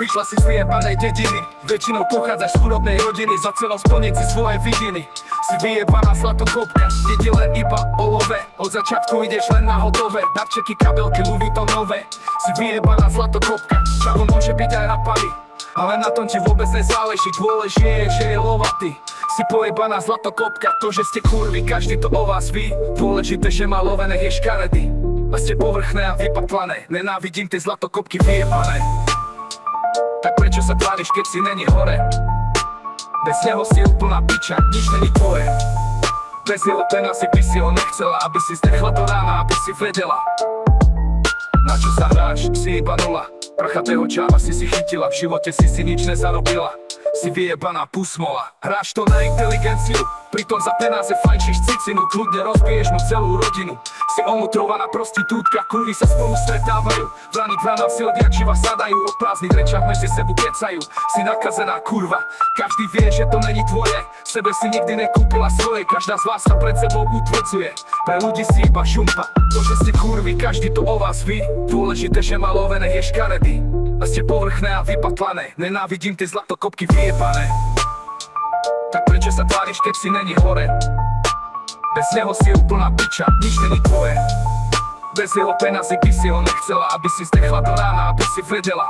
Vyšla si z vyjebanej dediny, väčšinou pochádzaš z chudobnej rodiny, za celou splniť si svoje vidiny. Si vyjebaná zlatokopka, ide len iba o love. Od začiatku ideš len na hotové, darčeky, kabelky, Louis Vuitton nové. Si vyjebaná zlatokopka, čavo môže byť aj na pali, ale na tom ti vôbec nezáleží, dôleží je, že je lovatý. Si pojebaná zlatokopka, to, že ste kurvy, každý to o vás ví. Dôležité, že má love, nech je škaredý. A ste povrchné a vypatlané, nenávidím tie zlatokopky vyjebané. Tak prečo sa tváriš, keď si není hore? Bez neho si úplná piča, nič není tvoje. Bez jeho peňazí by si ho nechcela, aby si zdechla do rána, aby si vedela. Na čo sa hráš, si iba nula. Prchatého čáva si chytila, v živote si nič nezarobila. Si vyjebaná pusmola, hráš to na inteligenciu, pritom za penáze fajčíš cicinu, kľudne rozbiješ mu celú rodinu. Si omutrovaná prostitútka, kurvy sa spolu stretávajú, vrany vrana si odjak živa sadajú, o prázdnych rečách medzi sebu kecajú. Si nakazená kurva, každý vie, že to není tvoje, sebe si nikdy nekúpila svoje, každá z vás sa pred sebou utvrdzuje, pre ľudí si iba šumpa. To, že ste kurvy, každý to o vás ví, dôležité, že má love, nech je škaredý. A ste povrchné a vypatlané, nenávidím tie zlatokopky vyjebané. Tak prečo sa tváriš, keď si není hore? Bez neho si úplná piča, nič není tvoje. Bez jeho peňazí by si ho nechcela, aby si zdechla do rána, aby si vedela.